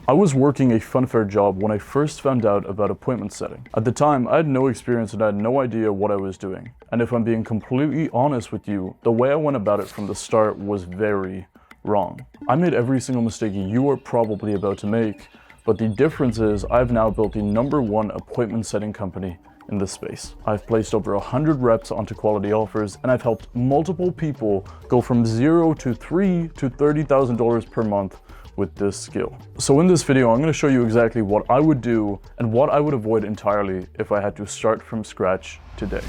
I was working a funfair job when I first found out about appointment setting. At the time, I had no experience and I had no idea what I was doing. And if I'm being completely honest with you, the way I went about it from the start was very wrong. I made every single mistake you are probably about to make, but the difference is I've now built the #1 appointment setting company in this space. I've placed over 100 reps onto quality offers, and I've helped multiple people go from $0 to $3,000 to $30,000 per month with this skill. So in this video, I'm going to show you exactly what I would do and what I would avoid entirely if I had to start from scratch today.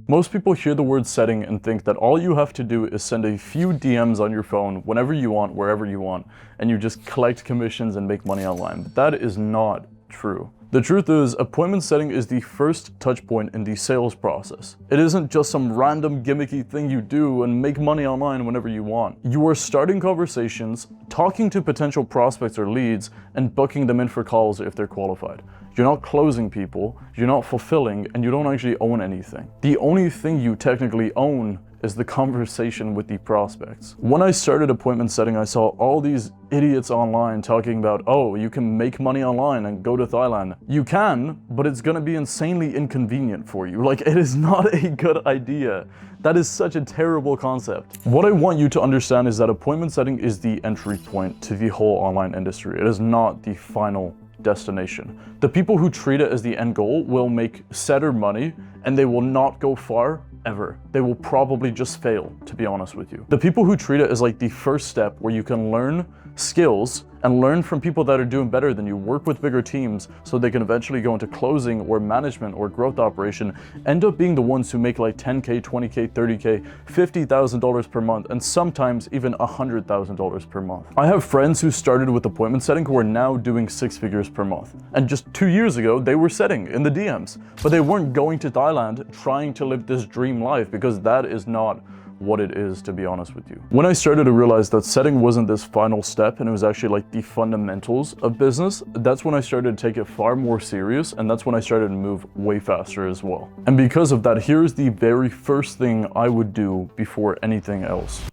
Most people hear the word setting and think that all you have to do is send a few DMs on your phone whenever you want, wherever you want, and you just collect commissions and make money online. But that is not true. The truth is, appointment setting is the first touch point in the sales process. It isn't just some random gimmicky thing you do and make money online whenever you want. You are starting conversations, talking to potential prospects or leads, and booking them in for calls if they're qualified. You're not closing people, you're not fulfilling, and you don't actually own anything. The only thing you technically own is the conversation with the prospects. When I started appointment setting, I saw all these idiots online talking about, oh, you can make money online and go to Thailand. You can, but it's gonna be insanely inconvenient for you. Like, it is not a good idea. That is such a terrible concept. What I want you to understand is that appointment setting is the entry point to the whole online industry. It is not the final destination. The people who treat it as the end goal will make setter money, and they will not go far ever. They will probably just fail, to be honest with you. The people who treat it as like the first step where you can learn skills and learn from people that are doing better than you, work with bigger teams so they can eventually go into closing or management or growth operation, end up being the ones who make like 10K, 20K, 30K, $50,000 per month, and sometimes even $100,000 per month. I have friends who started with appointment setting who are now doing 6 figures per month. And just 2 years ago, they were setting in the DMs, but they weren't going to Thailand trying to live this dream life, because that is not what it is, to be honest with you. When I started to realize that setting wasn't this final step and it was actually like the fundamentals of business, that's when I started to take it far more serious, and that's when I started to move way faster as well. And because of that, here's the very first thing I would do before anything else.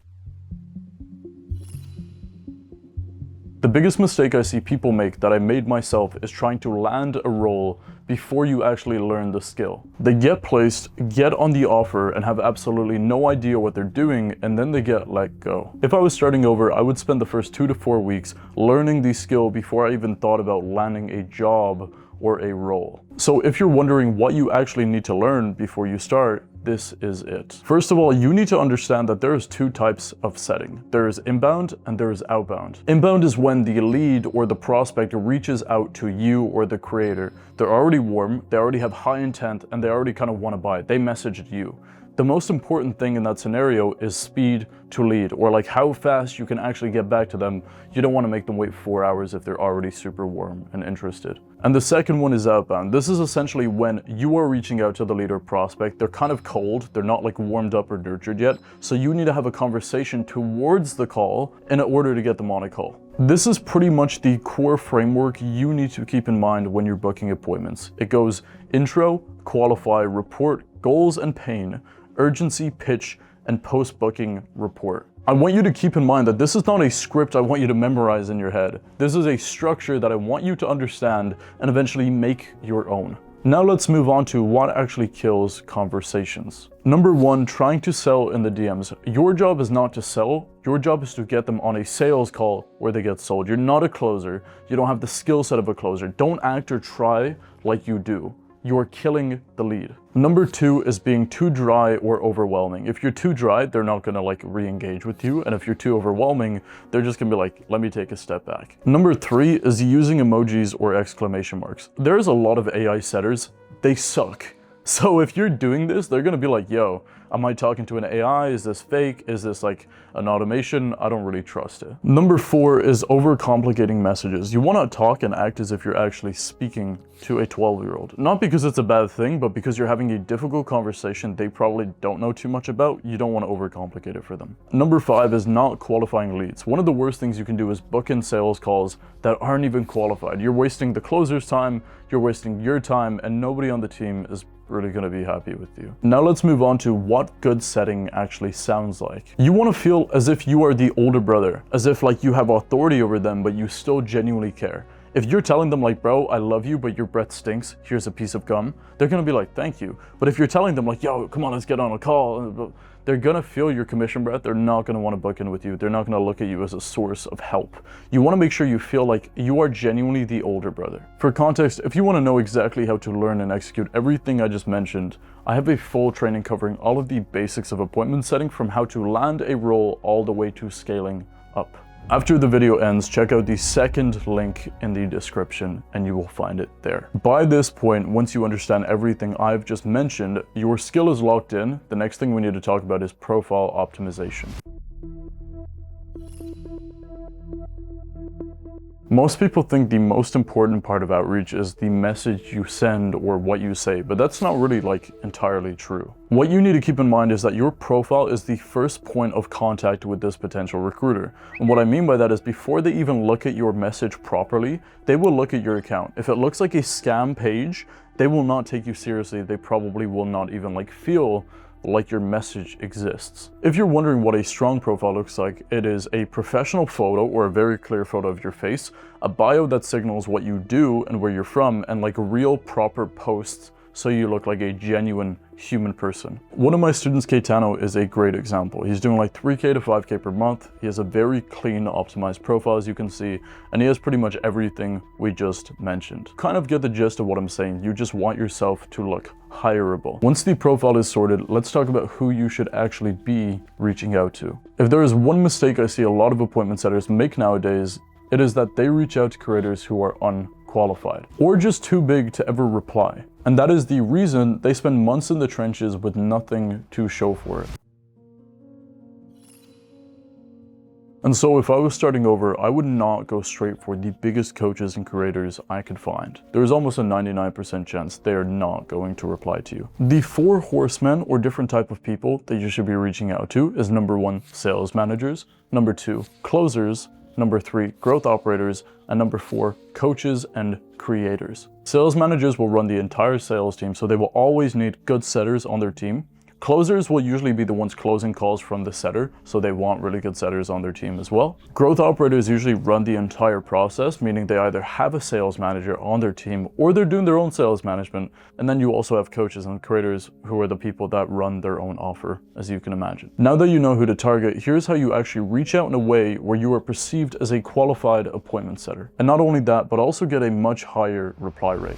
The biggest mistake I see people make that I made myself is trying to land a role before you actually learn the skill. They get placed, get on the offer, and have absolutely no idea what they're doing, and then they get let go. If I was starting over, I would spend the first 2 to 4 weeks learning the skill before I even thought about landing a job or a role. So if you're wondering what you actually need to learn before you start, this is it. First of all, you need to understand that there's 2 types of setting. There is inbound and there is outbound. Inbound is when the lead or the prospect reaches out to you or the creator. They're already warm, they already have high intent, and they already kind of want to buy it. They messaged you. The most important thing in that scenario is speed to lead, or like how fast you can actually get back to them. You don't want to make them wait 4 hours if they're already super warm and interested. And the second one is outbound. This is essentially when you are reaching out to the lead or prospect. They're kind of cold, they're not like warmed up or nurtured yet, so you need to have a conversation towards the call in order to get them on a call. This is pretty much the core framework you need to keep in mind when you're booking appointments. It goes intro, qualify, report, goals and pain, urgency, pitch, and post-booking report. I want you to keep in mind that this is not a script I want you to memorize in your head. This is a structure that I want you to understand and eventually make your own. Now let's move on to what actually kills conversations. Number 1, trying to sell in the DMs. Your job is not to sell, your job is to get them on a sales call where they get sold. You're not a closer, you don't have the skill set of a closer. Don't act or try like you do. You're killing the lead. Number 2 is being too dry or overwhelming. If you're too dry, they're not gonna like re-engage with you. And if you're too overwhelming, they're just gonna be like, let me take a step back. Number 3 is using emojis or exclamation marks. There's a lot of AI setters, they suck. So if you're doing this, they're gonna be like, yo, am I talking to an AI? Is this fake? Is this like an automation? I don't really trust it. Number 4 is overcomplicating messages. You wanna talk and act as if you're actually speaking to a 12-year-old. Not because it's a bad thing, but because you're having a difficult conversation they probably don't know too much about. You don't wanna overcomplicate it for them. Number 5 is not qualifying leads. One of the worst things you can do is book in sales calls that aren't even qualified. You're wasting the closer's time, you're wasting your time, and nobody on the team is really gonna be happy with you. Now let's move on to what what good setting actually sounds like. You want to feel as if you are the older brother, as if like you have authority over them, but you still genuinely care. If you're telling them like, bro, I love you, but your breath stinks, here's a piece of gum, they're gonna be like, thank you. But if you're telling them like, yo, come on, let's get on a call, they're gonna feel your commission breath. They're not gonna wanna book in with you. They're not gonna look at you as a source of help. You wanna make sure you feel like you are genuinely the older brother. For context, if you wanna know exactly how to learn and execute everything I just mentioned, I have a full training covering all of the basics of appointment setting, from how to land a role all the way to scaling up. After the video ends, check out the second link in the description and you will find it there. By this point, once you understand everything I've just mentioned, your skill is locked in. The next thing we need to talk about is profile optimization. Most people think the most important part of outreach is the message you send or what you say, but that's not really like entirely true. What you need to keep in mind is that your profile is the first point of contact with this potential recruiter. And what I mean by that is, before they even look at your message properly, they will look at your account. If it looks like a scam page, they will not take you seriously. They probably will not even like feel like your message exists. If you're wondering what a strong profile looks like, it is a professional photo or a very clear photo of your face, a bio that signals what you do and where you're from, and like real proper posts so you look like a genuine human person. One of my students, Caetano, is a great example. He's doing like 3K to 5K per month. He has a very clean, optimized profile, as you can see, and he has pretty much everything we just mentioned. Kind of get the gist of what I'm saying. You just want yourself to look hireable. Once the profile is sorted, let's talk about who you should actually be reaching out to. If there is one mistake I see a lot of appointment setters make nowadays, it is that they reach out to creators who are unqualified or just too big to ever reply. And that is the reason they spend months in the trenches with nothing to show for it. And so if I was starting over, I would not go straight for the biggest coaches and creators I could find. There is almost a 99% chance they are not going to reply to you. The 4 horsemen or different type of people that you should be reaching out to is: number 1, sales managers; number 2, closers; number 3, growth operators; and number 4, coaches and creators. Sales managers will run the entire sales team, so they will always need good setters on their team. Closers will usually be the ones closing calls from the setter, so they want really good setters on their team as well. Growth operators usually run the entire process, meaning they either have a sales manager on their team or they're doing their own sales management. And then you also have coaches and creators, who are the people that run their own offer, as you can imagine. Now that you know who to target, here's how you actually reach out in a way where you are perceived as a qualified appointment setter. And not only that, but also get a much higher reply rate.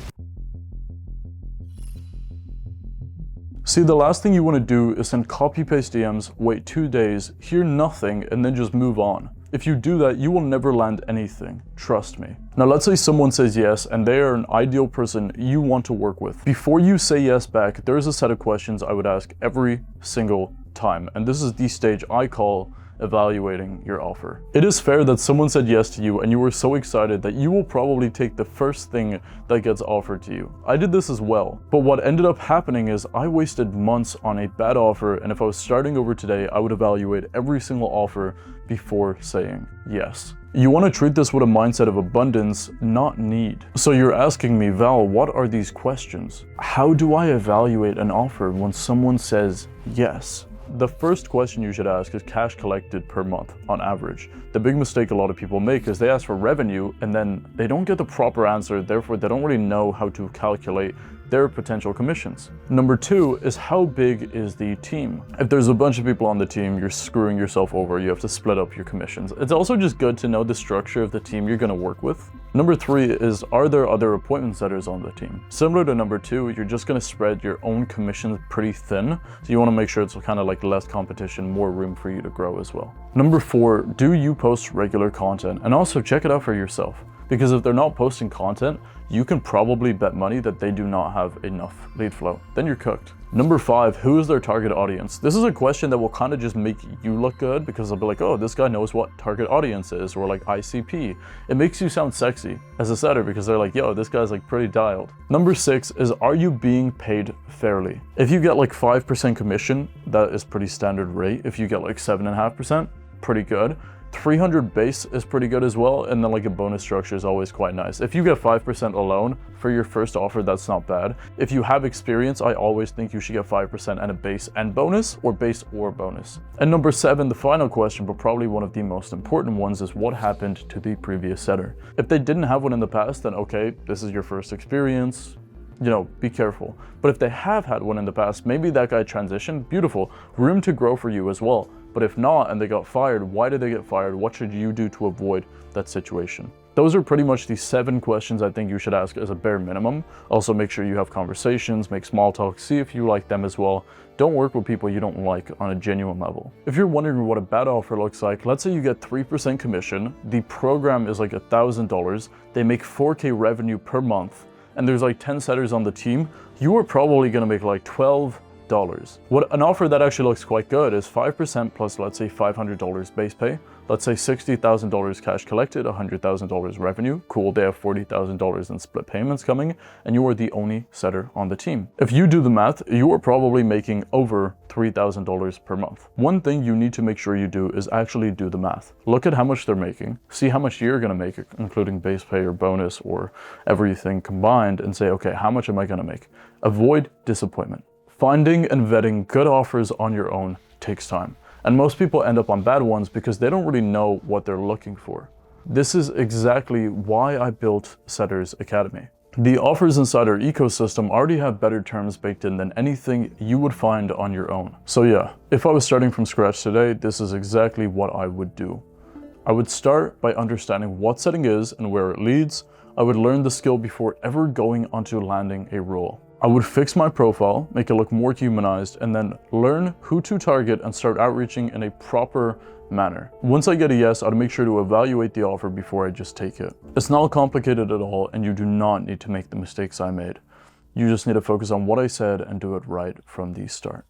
See, the last thing you want to do is send copy-paste DMs, wait 2 days, hear nothing, and then just move on. If you do that, you will never land anything, trust me. Now let's say someone says yes and they are an ideal person you want to work with. Before you say yes back, there's a set of questions I would ask every single time, and this is the stage I call evaluating your offer. It is fair that someone said yes to you and you were so excited that you will probably take the first thing that gets offered to you. I did this as well, but what ended up happening is I wasted months on a bad offer, and if I was starting over today, I would evaluate every single offer before saying yes. You want to treat this with a mindset of abundance, not need. So you're asking me, Val, what are these questions? How do I evaluate an offer when someone says yes? The first question you should ask is cash collected per month on average. The big mistake a lot of people make is they ask for revenue and then they don't get the proper answer, therefore they don't really know how to calculate their potential commissions. Number 2 is, how big is the team? If there's a bunch of people on the team, you're screwing yourself over. You have to split up your commissions. It's also just good to know the structure of the team you're going to work with. Number 3 is, are there other appointment setters on the team? Similar to number 2, you're just going to spread your own commissions pretty thin. So you want to make sure it's kind of like less competition, more room for you to grow as well. Number 4, do you post regular content? And also check it out for yourself. Because if they're not posting content, you can probably bet money that they do not have enough lead flow. Then you're cooked. Number 5, who is their target audience? This is a question that will kind of just make you look good, because they'll be like, oh, this guy knows what target audience is, or like ICP. It makes you sound sexy as a setter because they're like, yo, this guy's like pretty dialed. Number 6 is, are you being paid fairly? If you get like 5% commission, that is pretty standard rate. If you get like 7.5%, pretty good. 300 base is pretty good as well, and then like a bonus structure is always quite nice. If you get 5% alone for your first offer, that's not bad. If you have experience, I always think you should get 5% and a base and bonus, or base or bonus. And number 7, the final question, but probably one of the most important ones, is what happened to the previous setter? If they didn't have one in the past, then okay, this is your first experience, you know, be careful. But if they have had one in the past, maybe that guy transitioned, beautiful, room to grow for you as well. But if not, and they got fired, why did they get fired? What should you do to avoid that situation? Those are pretty much the 7 questions I think you should ask as a bare minimum. Also, make sure you have conversations, make small talk, see if you like them as well. Don't work with people you don't like on a genuine level. If you're wondering what a bad offer looks like, let's say you get 3% commission, the program is like $1,000, they make 4K revenue per month, and there's like 10 setters on the team, you are probably gonna make like $12. What an offer that actually looks quite good is 5% plus, let's say, $500 base pay. Let's say $60,000 cash collected, $100,000 revenue. Cool, they have $40,000 in split payments coming, and you are the only setter on the team. If you do the math, you are probably making over $3,000 per month. One thing you need to make sure you do is actually do the math. Look at how much they're making, see how much you're gonna make, including base pay or bonus or everything combined, and say, okay, how much am I gonna make? Avoid disappointment. Finding and vetting good offers on your own takes time. And most people end up on bad ones because they don't really know what they're looking for. This is exactly why I built Setters Academy. The offers inside our ecosystem already have better terms baked in than anything you would find on your own. So yeah, if I was starting from scratch today, this is exactly what I would do. I would start by understanding what setting is and where it leads. I would learn the skill before ever going onto landing a role. I would fix my profile, make it look more humanized, and then learn who to target and start outreaching in a proper manner. Once I get a yes, I'd make sure to evaluate the offer before I just take it. It's not complicated at all, and you do not need to make the mistakes I made. You just need to focus on what I said and do it right from the start.